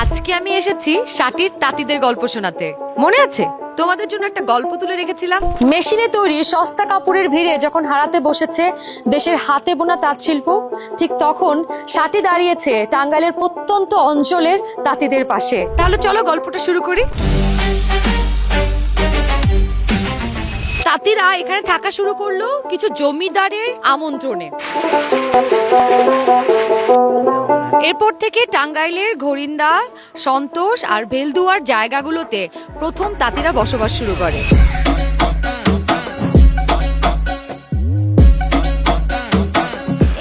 আজকে আমি এসেছি শাটির তাঁতিদের গল্প শোনাতে। মনে আছে তোমাদের জন্য একটা গল্প তুলে রেখেছিলাম। মেশিনে তৈরি সস্তা কাপড়ের ভিড়ে যখন হারাতে বসেছে দেশের হাতে বোনা তাঁত শিল্প, ঠিক তখন শাটি দাঁড়িয়েছে টাঙ্গাইলের প্রত্যন্ত অঞ্চলের তাঁতিদের পাশে। তাহলে চলো গল্পটা শুরু করি। তাঁতিরা এখানে থাকা শুরু করলো কিছু জমিদারের আমন্ত্রণে। এরপর থেকে টাঙ্গাইলের ঘরিন্দা, সন্তোষ আর বেলদুয়ার জায়গাগুলোতে প্রথম তাঁতিরা বসবাস শুরু করে।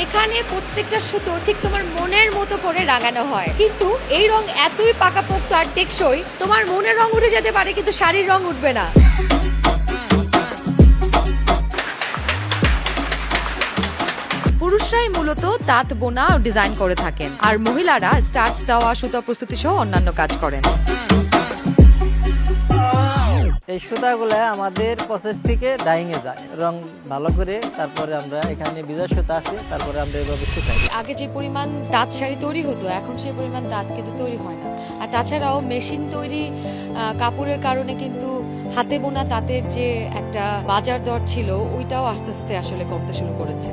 এখানে প্রত্যেকটা সুতো ঠিক তোমার মনের মতো করে রাঙানো হয়, কিন্তু এই রং এতই পাকাপোক্ত আর টেকসই, তোমার মনের রং উঠে যেতে পারে কিন্তু শাড়ির রং উঠবে না। পুরুষরাই মূলত তাঁত বোনা ও ডিজাইন করে থাকেন, আর মহিলারা স্টার্চ দেওয়া, সুতা প্রস্তুতি সহ অন্যান্য কাজ করেন। এই সুতাগুলো আমাদের প্রসেস থেকে ডাইং এ যায়, রং ভালো করে, তারপরে আমরা এখানে বিজয় সুতা আছে, তারপরে আমরা এভাবে শুকাই। আগে যে পরিমাণ তাঁত শাড়ি তৈরি হতো এখন সেই পরিমাণ তাঁত কিন্তু তৈরি হয় না। আর তাছাড়াও মেশিন তৈরি কাপড়ের কারণে কিন্তু হাতে বোনা তাঁতের যে একটা বাজার দর ছিল ওইটাও আস্তে আস্তে আসলে কমতে শুরু করেছে।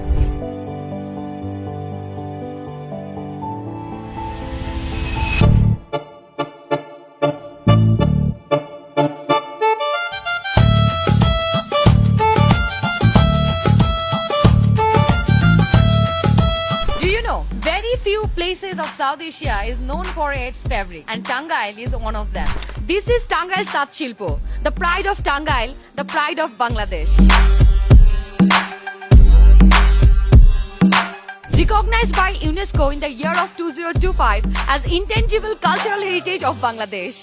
Very few places of South Asia is known for its fabric, and Tangail is one of them. This is Tangail Taat Shilpo, the pride of Tangail, the pride of Bangladesh. Recognized by UNESCO in the year of 2025 as intangible cultural heritage of Bangladesh.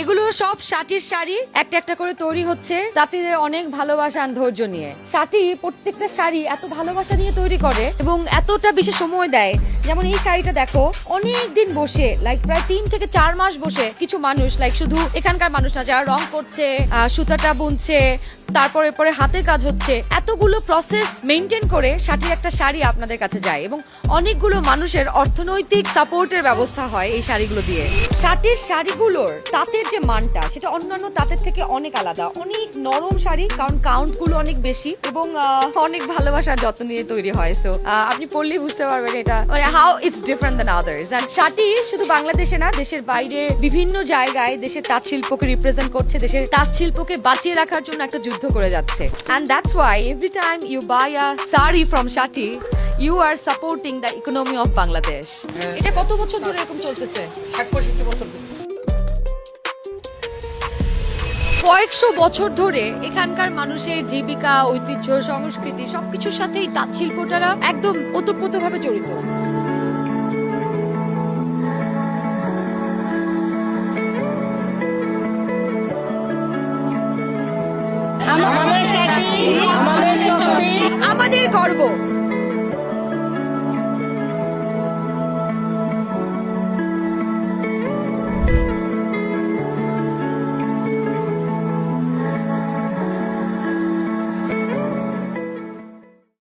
এগুলো সব শাটির শাড়ি, একটা একটা করে তৈরি হচ্ছে তাঁতিদের অনেক ভালোবাসা আর ধৈর্য নিয়ে। শাটি প্রত্যেকটা শাড়ি এত ভালোবাসা নিয়ে তৈরি করে এবং এতটা বেশি সময় দেয়। যেমন এই শাড়িটা দেখো, অনেক দিন বসে, লাইক প্রায় 3 থেকে 4 মাস বসে কিছু মানুষ, লাইক শুধু এখানকার মানুষ না, যারা রং করছে, সুতাটা বুনছে, তারপরে পরে হাতের কাজ হচ্ছে, এতগুলো প্রসেস মেনটেন করে শাটির একটা শাড়ি আপনাদের কাছে যায় এবং অনেকগুলো মানুষের অর্থনৈতিক সাপোর্টের ব্যবস্থা হয় এই শাড়িগুলো দিয়ে। শাটির শাড়িগুলোর তাঁতের যে মানটা সেটা অন্যান্য তাঁতের থেকে অনেক আলাদা, অনেক নরম শাড়ি, কারণ কাউন্ট গুলো অনেক বেশি এবং অনেক ভালোবাসার যত্ন নিয়ে তৈরি হয়। সো আপনি পড়লেই বুঝতে পারবেন এটা মানে how it's different than others. And শাটি শুধু বাংলাদেশে না, দেশের বাইরে বিভিন্ন জায়গায় দেশের তাঁত শিল্পকে রিপ্রেজেন্ট করছে, দেশের তাঁত শিল্পকে বাঁচিয়ে রাখার জন্য একটা যুদ্ধ করে যাচ্ছে। And that's why every time you buy a sari from Shati, you are supporting the economy of Bangladesh. এটা কত বছর ধরে এরকম চলতেছে? 65 বছর ধরে। কয়েকশো বছর ধরে এখানকার মানুষের জীবিকা, ঐতিহ্য, সংস্কৃতি সবকিছুর সাথে এই তাঁত শিল্পটারা একদম ওতপ্রোতভাবে জড়িত। আমাদের শাড়ি, আমাদের শক্তি, আমাদের গর্ব।